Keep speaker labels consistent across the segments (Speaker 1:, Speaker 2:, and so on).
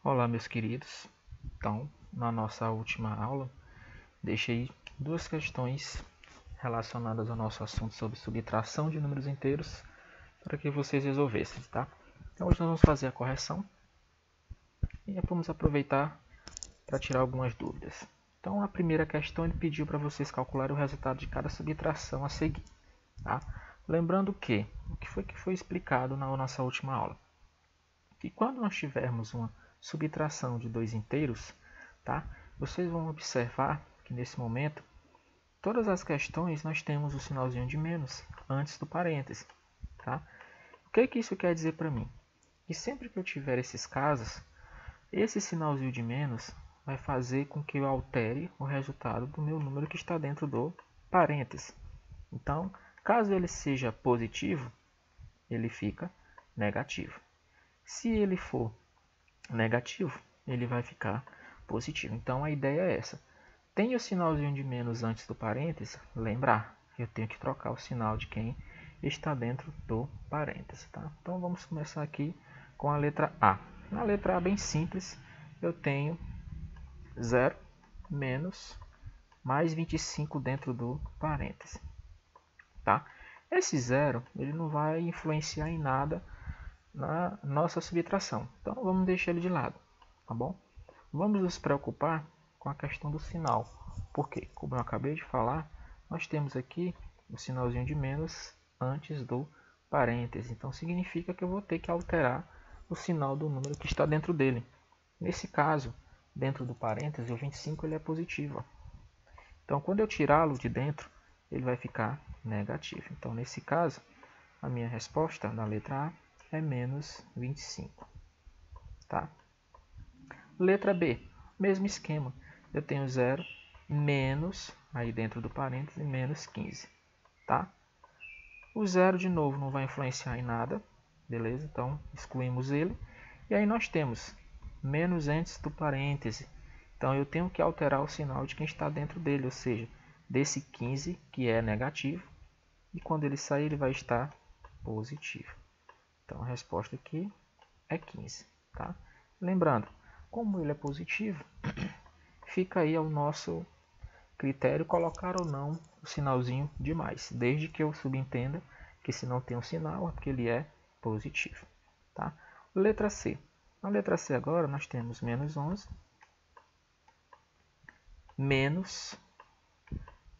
Speaker 1: Olá, meus queridos. Então, na nossa última aula, deixei duas questões relacionadas ao nosso assunto sobre subtração de números inteiros para que vocês resolvessem, tá? Então, hoje nós vamos fazer a correção e vamos aproveitar para tirar algumas dúvidas. Então, a primeira questão ele pediu para vocês calcularem o resultado de cada subtração a seguir, tá? Lembrando que o que foi explicado na nossa última aula, que quando nós tivermos uma subtração de dois inteiros, tá? Vocês vão observar que nesse momento, todas as questões nós temos o sinalzinho de menos antes do parêntese. Tá? O que isso quer dizer para mim? Que sempre que eu tiver esses casos, esse sinalzinho de menos vai fazer com que eu altere o resultado do meu número que está dentro do parêntese. Então, caso ele seja positivo, ele fica negativo. Se ele for negativo, ele vai ficar positivo. Então a ideia é essa. Tem o sinalzinho de menos antes do parêntese, lembrar, eu tenho que trocar o sinal de quem está dentro do parêntese. Tá? Então vamos começar aqui com a letra A. Na letra A, bem simples, eu tenho 0 menos mais 25 dentro do parêntese. Tá? Esse zero ele não vai influenciar em nada na nossa subtração. Então vamos deixar ele de lado, tá bom? Vamos nos preocupar com a questão do sinal. Porque, como eu acabei de falar, nós temos aqui o sinalzinho de menos antes do parêntese. Então significa que eu vou ter que alterar o sinal do número que está dentro dele. Nesse caso, dentro do parêntese, o 25 ele é positivo. Então quando eu tirá-lo de dentro, ele vai ficar negativo. Então nesse caso, a minha resposta na letra A é menos 25. Tá? Letra B, mesmo esquema. Eu tenho 0 menos, aí dentro do parêntese, menos 15. Tá? O zero, de novo, não vai influenciar em nada. Beleza? Então, excluímos ele. E aí nós temos menos antes do parêntese. Então, eu tenho que alterar o sinal de quem está dentro dele, ou seja, desse 15, que é negativo. E quando ele sair, ele vai estar positivo. Então, a resposta aqui é 15. Tá? Lembrando, como ele é positivo, fica aí ao nosso critério colocar ou não o sinalzinho de mais, desde que eu subentenda que se não tem um sinal é porque ele é positivo. Tá? Letra C. Na letra C agora nós temos menos 11, menos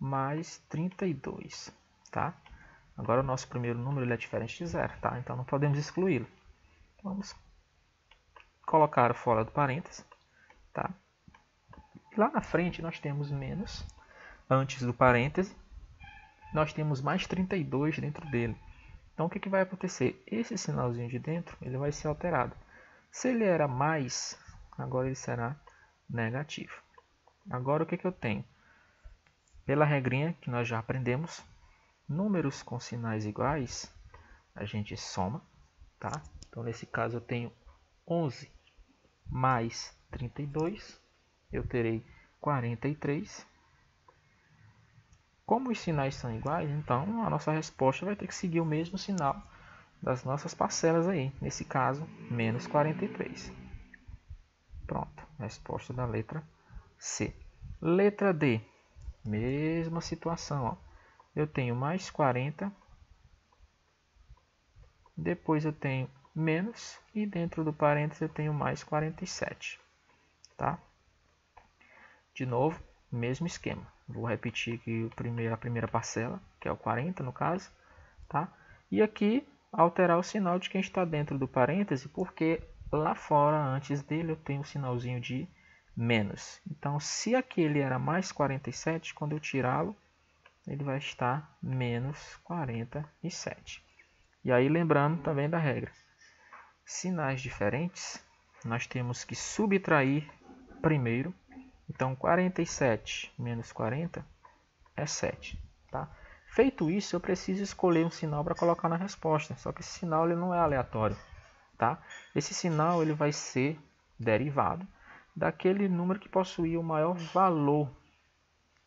Speaker 1: mais 32. Tá? Agora o nosso primeiro número ele é diferente de zero, tá? Então não podemos excluí-lo. Vamos colocar fora do parênteses. Tá? Lá na frente nós temos menos, antes do parêntese, nós temos mais 32 dentro dele. Então o que vai acontecer? Esse sinalzinho de dentro ele vai ser alterado. Se ele era mais, agora ele será negativo. Agora o que eu tenho? Pela regrinha que nós já aprendemos, números com sinais iguais, a gente soma. Tá? Então nesse caso eu tenho 11 mais 32, eu terei 43. Como os sinais são iguais, então a nossa resposta vai ter que seguir o mesmo sinal das nossas parcelas aí. Nesse caso, menos 43. Pronto, resposta da letra C. Letra D, mesma situação. Ó. Eu tenho mais 40, depois eu tenho menos e dentro do parênteses eu tenho mais 47. Tá? De novo, mesmo esquema. Vou repetir aqui a primeira parcela, que é o 40 no caso. Tá? E aqui, alterar o sinal de quem está dentro do parêntese, porque lá fora, antes dele, eu tenho o sinalzinho de menos. Então, se aquele era mais 47, quando eu tirá-lo, ele vai estar menos 47. E aí, lembrando também da regra. Sinais diferentes, nós temos que subtrair primeiro. Então, 47 menos 40 é 7. Tá? Feito isso, eu preciso escolher um sinal para colocar na resposta. Só que esse sinal ele não é aleatório. Tá? Esse sinal ele vai ser derivado daquele número que possuía o maior valor,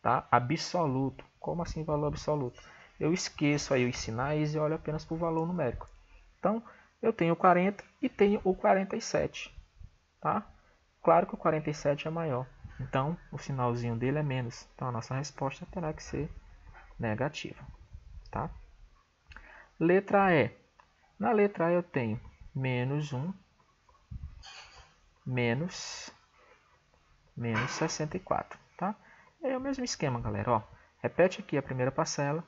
Speaker 1: tá? Absoluto. Como assim valor absoluto? Eu esqueço aí os sinais e olho apenas para o valor numérico. Então, eu tenho o 40 e tenho o 47. Tá? Claro que o 47 é maior, então o sinalzinho dele é menos. Então a nossa resposta terá que ser negativa. Tá? Letra E. Na letra E eu tenho menos 1, menos 64. Tá? É o mesmo esquema, galera. Ó, repete aqui a primeira parcela.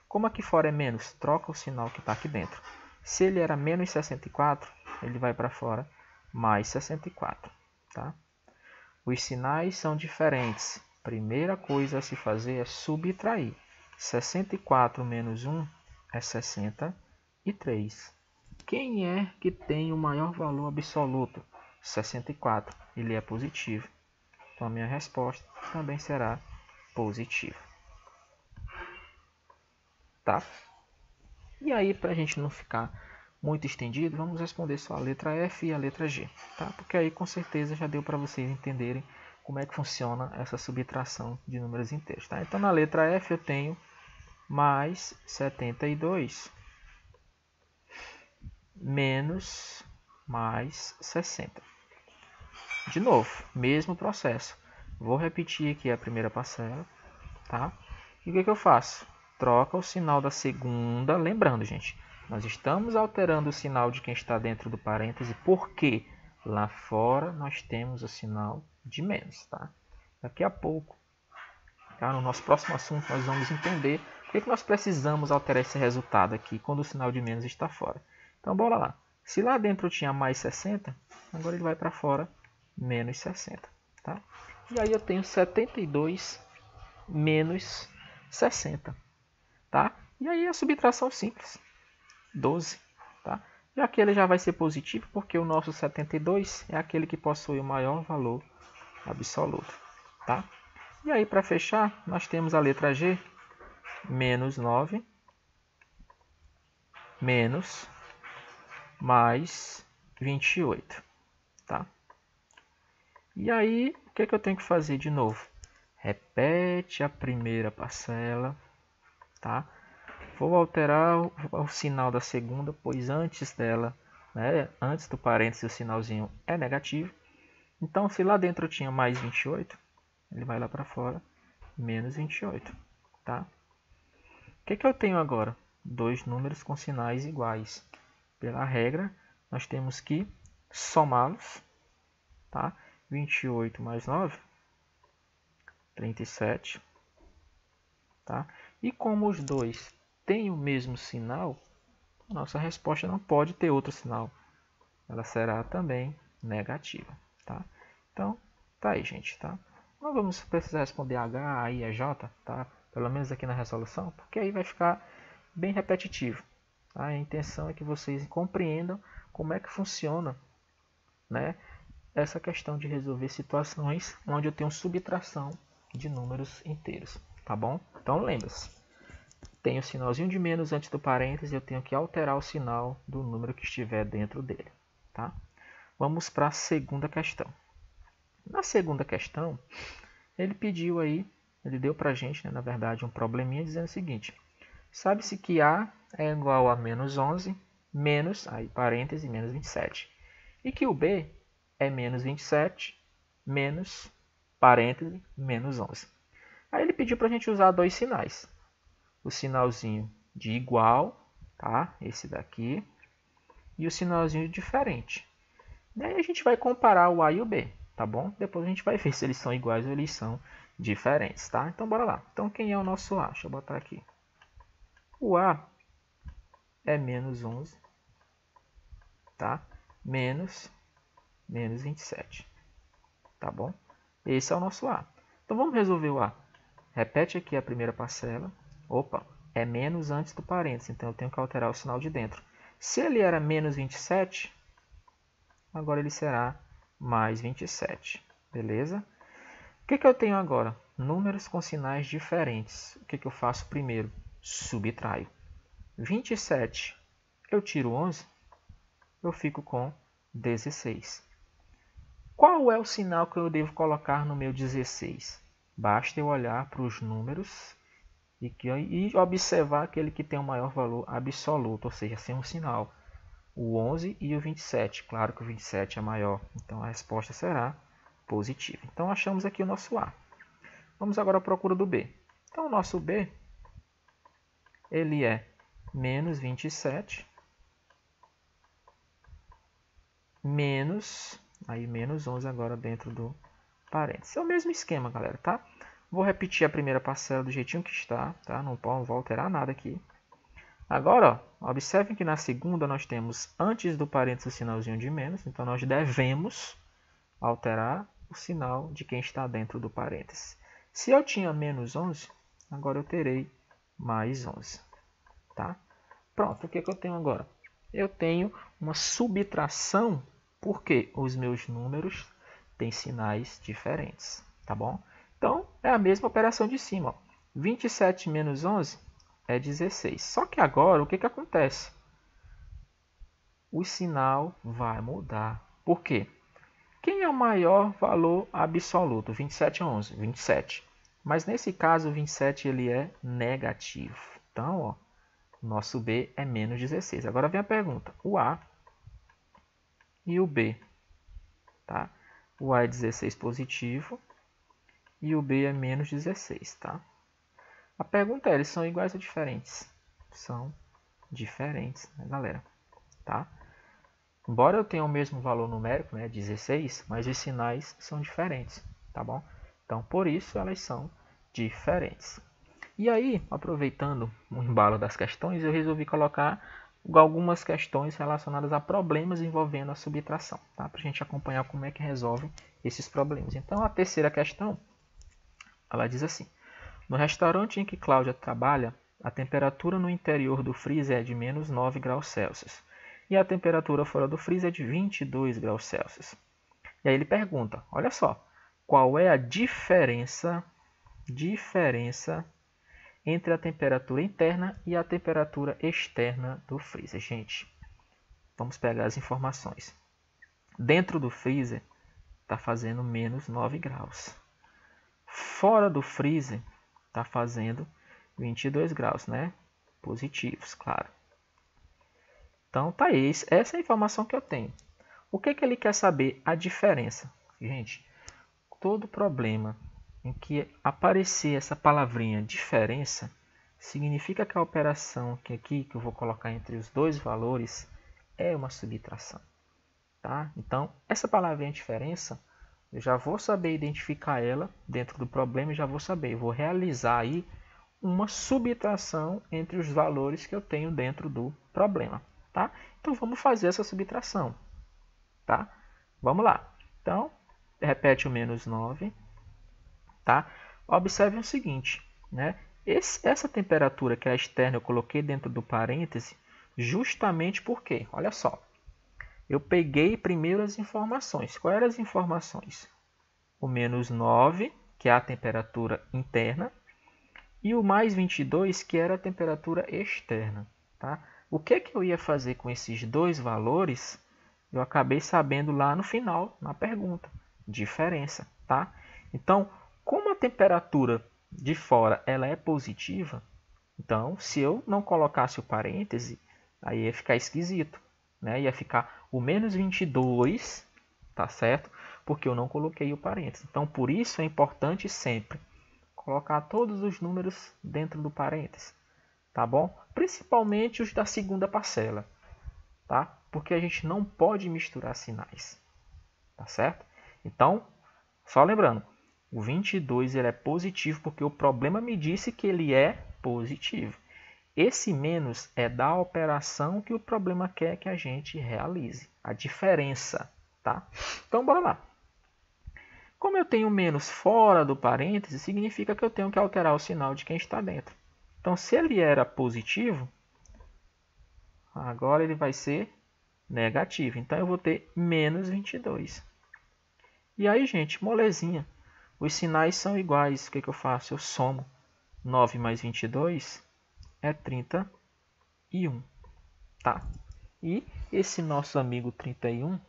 Speaker 1: Como aqui fora é menos, troca o sinal que está aqui dentro. Se ele era menos 64, ele vai para fora mais 64. Tá? Os sinais são diferentes. Primeira coisa a se fazer é subtrair. 64 menos 1 é 63. Quem é que tem o maior valor absoluto? 64. Ele é positivo. Então a minha resposta também será positiva. Tá? E aí, para a gente não ficar muito estendido, vamos responder só a letra F e a letra G. Tá? Porque aí com certeza já deu para vocês entenderem como é que funciona essa subtração de números inteiros. Tá? Então na letra F eu tenho mais 72 menos mais 60. De novo, mesmo processo. Vou repetir aqui a primeira parcela. Tá? E o que eu faço? Troca o sinal da segunda. Lembrando, gente, nós estamos alterando o sinal de quem está dentro do parêntese, porque lá fora nós temos o sinal de menos. Tá? Daqui a pouco, tá? No nosso próximo assunto, nós vamos entender por que nós precisamos alterar esse resultado aqui quando o sinal de menos está fora. Então, bora lá. Se lá dentro tinha mais 60, agora ele vai para fora menos 60. Tá? E aí eu tenho 72 menos 60. Tá? E aí a subtração simples. 12. Tá? Já que ele já vai ser positivo, porque o nosso 72 é aquele que possui o maior valor absoluto. Tá? E aí, para fechar, nós temos a letra G, menos 9, menos, mais 28. Tá? E aí, o que eu tenho que fazer de novo? Repete a primeira parcela. Tá? Vou alterar o sinal da segunda, pois antes dela, né, antes do parênteses, o sinalzinho é negativo. Então, se lá dentro eu tinha mais 28, ele vai lá para fora, menos 28. Tá? O que eu tenho agora? Dois números com sinais iguais. Pela regra, nós temos que somá-los. Tá? 28 mais 9, 37. Tá? E como os dois têm o mesmo sinal, a nossa resposta não pode ter outro sinal. Ela será também negativa. Tá? Então, tá aí, gente. Tá? Não vamos precisar responder H, A, I e J, tá? Pelo menos aqui na resolução, porque aí vai ficar bem repetitivo. Tá? A intenção é que vocês compreendam como é que funciona, né, essa questão de resolver situações onde eu tenho subtração de números inteiros. Tá bom? Então lembre-se, tem o sinalzinho de menos antes do parênteses, eu tenho que alterar o sinal do número que estiver dentro dele. Tá? Vamos para a segunda questão. Na segunda questão, ele pediu aí, ele deu para a gente, né, na verdade, um probleminha dizendo o seguinte: sabe-se que A é igual a menos 11, menos, aí parêntese, menos 27. E que o B é menos 27, menos, parêntese, menos 11. Aí ele pediu para a gente usar dois sinais. O sinalzinho de igual, tá? Esse daqui. E o sinalzinho de diferente. Daí a gente vai comparar o A e o B, tá bom? Depois a gente vai ver se eles são iguais ou eles são diferentes, tá? Então bora lá. Então quem é o nosso A? Deixa eu botar aqui. O A é menos 11, tá? Menos 27, tá bom? Esse é o nosso A. Então vamos resolver o A. Repete aqui a primeira parcela. Opa, é menos antes do parênteses, então eu tenho que alterar o sinal de dentro. Se ele era menos 27, agora ele será mais 27. Beleza? O que eu tenho agora? Números com sinais diferentes. O que eu faço primeiro? Subtraio. 27, eu tiro 11, eu fico com 16. Qual é o sinal que eu devo colocar no meu 16? Basta eu olhar para os números e observar aquele que tem o maior valor absoluto, ou seja, sem um sinal. O 11 e o 27. Claro que o 27 é maior, então a resposta será positivo. Então, achamos aqui o nosso A. Vamos agora à procura do B. Então, o nosso B, ele é menos 27, menos 11 agora dentro do parênteses. É o mesmo esquema, galera, tá? Vou repetir a primeira parcela do jeitinho que está, tá? Não vou alterar nada aqui. Agora, ó, observem que na segunda nós temos antes do parênteses o sinalzinho de menos, então nós devemos alterar o sinal de quem está dentro do parênteses. Se eu tinha menos 11, agora eu terei mais 11. Tá? Pronto, o que eu tenho agora? Eu tenho uma subtração porque os meus números têm sinais diferentes. Tá bom? Então, é a mesma operação de cima. Ó. 27 menos 11 é 16. Só que agora, o que acontece? O sinal vai mudar. Por quê? Quem é o maior valor absoluto? 27 ou 11? 27. Mas nesse caso, o 27 ele é negativo. Então, ó, nosso B é menos 16. Agora vem a pergunta. O A e o B. Tá? O A é 16 positivo e o B é menos 16. Tá? A pergunta é, eles são iguais ou diferentes? São diferentes, né, galera? Tá? Embora eu tenha o mesmo valor numérico, né, 16, mas os sinais são diferentes, tá bom? Então, por isso, elas são diferentes. E aí, aproveitando o embalo das questões, eu resolvi colocar algumas questões relacionadas a problemas envolvendo a subtração, tá? Para a gente acompanhar como é que resolve esses problemas. Então, a terceira questão, ela diz assim: no restaurante em que Cláudia trabalha, a temperatura no interior do freezer é de menos 9 graus Celsius. E a temperatura fora do freezer é de 22 graus Celsius. E aí ele pergunta, olha só, qual é a diferença entre a temperatura interna e a temperatura externa do freezer? Gente, vamos pegar as informações. Dentro do freezer está fazendo menos 9 graus. Fora do freezer está fazendo 22 graus, né? Positivos, claro. Então, tá aí. Essa é a informação que eu tenho. O que ele quer saber? A diferença. Gente, todo problema em que aparecer essa palavrinha diferença, significa que a operação que eu vou colocar entre os dois valores é uma subtração. Tá? Então, essa palavrinha diferença, eu já vou saber identificar ela dentro do problema e já vou saber. Eu vou realizar aí uma subtração entre os valores que eu tenho dentro do problema. Tá? Então, vamos fazer essa subtração. Tá? Vamos lá. Então, repete o menos 9. Tá? Observe o seguinte. Né? Essa temperatura que é a externa eu coloquei dentro do parêntese justamente porque, olha só, eu peguei primeiro as informações. Quais eram as informações? O menos 9, que é a temperatura interna, e o mais 22, que era a temperatura externa. Tá? O que eu ia fazer com esses dois valores, eu acabei sabendo lá no final, na pergunta. Diferença, tá? Então, como a temperatura de fora ela é positiva, então, se eu não colocasse o parêntese, aí ia ficar esquisito. Né? Ia ficar o menos 22, tá certo? Porque eu não coloquei o parêntese. Então, por isso é importante sempre colocar todos os números dentro do parêntese. Tá bom? Principalmente os da segunda parcela, tá? Porque a gente não pode misturar sinais, tá certo? Então, só lembrando, o 22 ele é positivo porque o problema me disse que ele é positivo. Esse menos é da operação que o problema quer que a gente realize, a diferença, tá? Então, bora lá. Como eu tenho menos fora do parêntese, significa que eu tenho que alterar o sinal de quem está dentro. Então, se ele era positivo, agora ele vai ser negativo. Então, eu vou ter menos 22. E aí, gente, molezinha. Os sinais são iguais. O que eu faço? Eu somo 9 mais 22 é 31. Tá? E esse nosso amigo 31,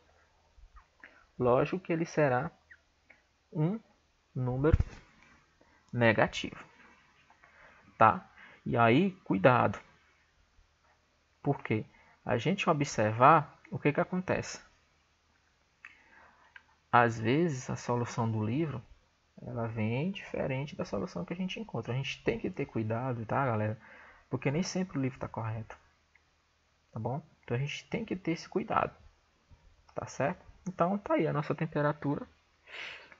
Speaker 1: lógico que ele será um número negativo. Tá? E aí, cuidado. Porque a gente observar o que acontece. às vezes a solução do livro ela vem diferente da solução que a gente encontra. A gente tem que ter cuidado, tá, galera? Porque nem sempre o livro está correto, tá bom? Então a gente tem que ter esse cuidado, tá certo? Então tá aí a nossa temperatura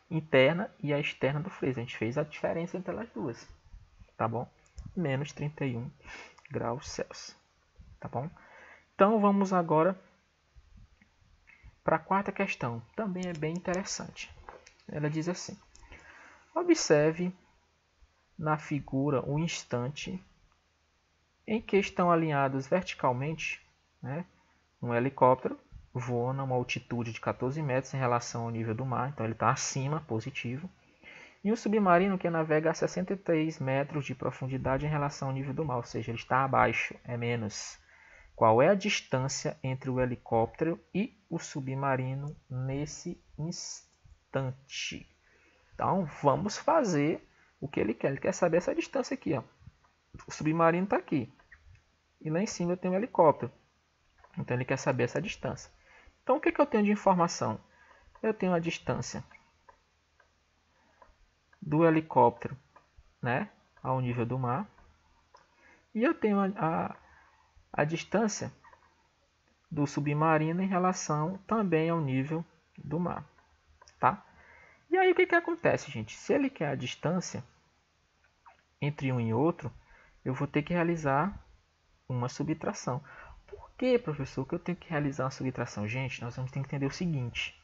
Speaker 1: interna e a externa do freezer. A gente fez a diferença entre elas duas, tá bom? Menos 31 graus Celsius, tá bom? Então vamos agora para a quarta questão. Também é bem interessante. Ela diz assim: observe na figura o instante em que estão alinhados verticalmente, né, um helicóptero voa a uma altitude de 14 metros em relação ao nível do mar, então ele está acima, positivo, e um submarino que navega a 63 metros de profundidade em relação ao nível do mar, ou seja, ele está abaixo, é menos. Qual é a distância entre o helicóptero e o submarino nesse instante? Então, vamos fazer o que ele quer. Ele quer saber essa distância aqui. Ó. O submarino está aqui. E lá em cima eu tenho um helicóptero. Então, ele quer saber essa distância. Então, o que eu tenho de informação? Eu tenho a distância do helicóptero, né, ao nível do mar. E eu tenho a distância do submarino em relação também ao nível do mar. Tá? E aí o que acontece, gente? Se ele quer a distância entre um e outro, eu vou ter que realizar uma subtração. Por que, professor, que eu tenho que realizar uma subtração? Gente, nós vamos ter que entender o seguinte.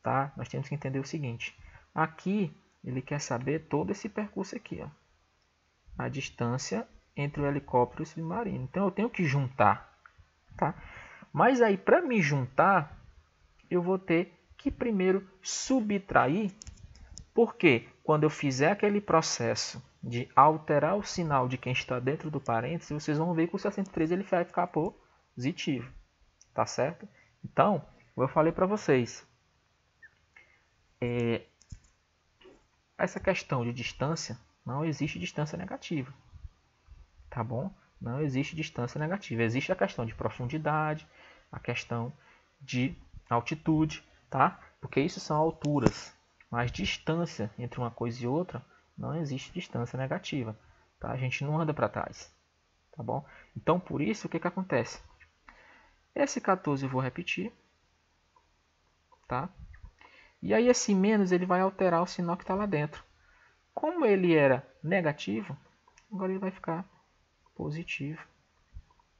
Speaker 1: Tá? Nós temos que entender o seguinte. Aqui, ele quer saber todo esse percurso aqui. Ó. A distância entre o helicóptero e o submarino. Então, eu tenho que juntar. Tá? Mas aí, para me juntar, eu vou ter que primeiro subtrair, porque quando eu fizer aquele processo de alterar o sinal de quem está dentro do parênteses, vocês vão ver que o 63 ele vai ficar positivo, tá certo? Então, como eu falei para vocês, essa questão de distância, não existe distância negativa, tá bom? Não existe distância negativa, existe a questão de profundidade, a questão de altitude, tá? Porque isso são alturas, mas distância entre uma coisa e outra, não existe distância negativa, tá? A gente não anda para trás, tá bom? Então, por isso, o que acontece? Esse 14 eu vou repetir, tá? E aí esse menos ele vai alterar o sinal que está lá dentro. Como ele era negativo, agora ele vai ficar positivo.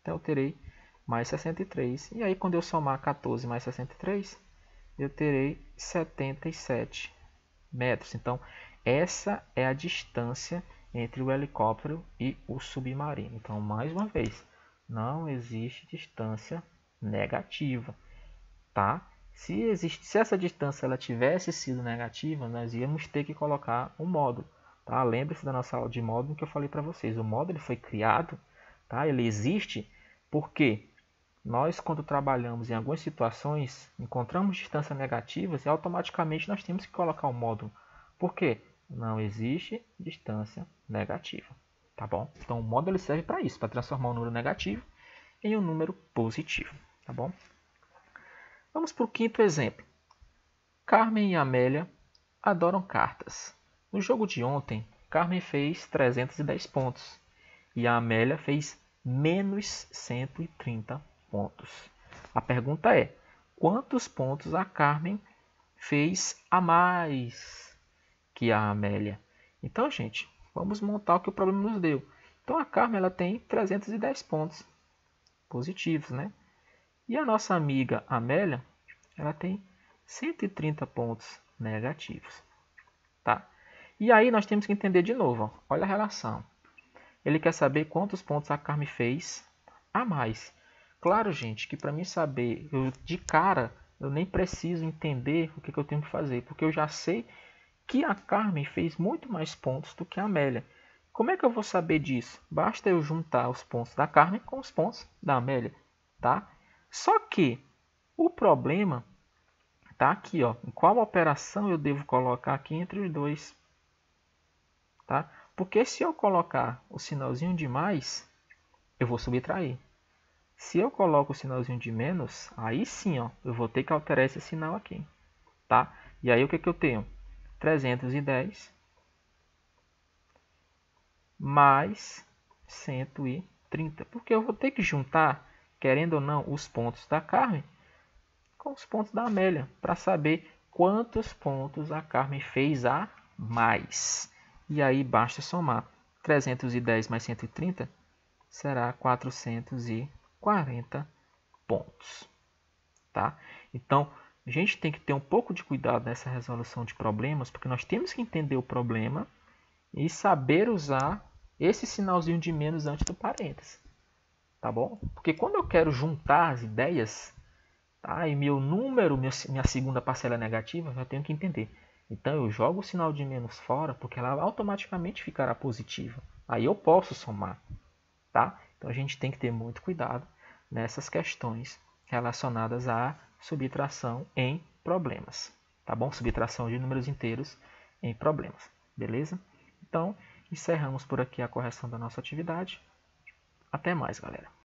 Speaker 1: Então eu terei mais 63. E aí quando eu somar 14 mais 63, eu terei 77 metros. Então essa é a distância entre o helicóptero e o submarino. Então mais uma vez, não existe distância negativa, tá? Se essa distância ela tivesse sido negativa, nós íamos ter que colocar um módulo. Tá? Lembre-se da nossa aula de módulo que eu falei para vocês. O módulo foi criado, tá? Ele existe porque nós, quando trabalhamos em algumas situações, encontramos distâncias negativas e automaticamente nós temos que colocar um módulo. Por quê? Não existe distância negativa. Tá bom? Então o módulo serve para isso, para transformar um número negativo em um número positivo. Tá bom? Vamos para o quinto exemplo. Carmen e Amélia adoram cartas. No jogo de ontem, Carmen fez 310 pontos e a Amélia fez menos 130 pontos. A pergunta é, quantos pontos a Carmen fez a mais que a Amélia? Então, gente, vamos montar o que o problema nos deu. Então, a Carmen ela tem 310 pontos positivos, né? E a nossa amiga Amélia, ela tem 130 pontos negativos. Tá? E aí nós temos que entender de novo. Ó. Olha a relação. Ele quer saber quantos pontos a Carmen fez a mais. Claro, gente, que para mim saber, de cara, eu nem preciso entender o que eu tenho que fazer. Porque eu já sei que a Carmen fez muito mais pontos do que a Amélia. Como é que eu vou saber disso? Basta eu juntar os pontos da Carmen com os pontos da Amélia. Tá? Só que o problema está aqui, ó. Em qual operação eu devo colocar aqui entre os dois? Tá? Porque se eu colocar o sinalzinho de mais, eu vou subtrair. Se eu coloco o sinalzinho de menos, aí sim, ó, eu vou ter que alterar esse sinal aqui. tá? E aí o que eu tenho? 310 mais 130, porque eu vou ter que juntar, querendo ou não, os pontos da Carmen com os pontos da Amélia, para saber quantos pontos a Carmen fez a mais. E aí basta somar. 310 mais 130 será 440 pontos. Tá? Então, a gente tem que ter um pouco de cuidado nessa resolução de problemas, porque nós temos que entender o problema e saber usar esse sinalzinho de menos antes do parênteses. Tá bom? Porque quando eu quero juntar as ideias, tá? E meu número, minha segunda parcela é negativa, eu tenho que entender. Então eu jogo o sinal de menos fora, porque ela automaticamente ficará positiva. Aí eu posso somar. Tá? Então a gente tem que ter muito cuidado nessas questões relacionadas à subtração em problemas. Tá bom? Subtração de números inteiros em problemas. Beleza? Então, encerramos por aqui a correção da nossa atividade. Até mais, galera.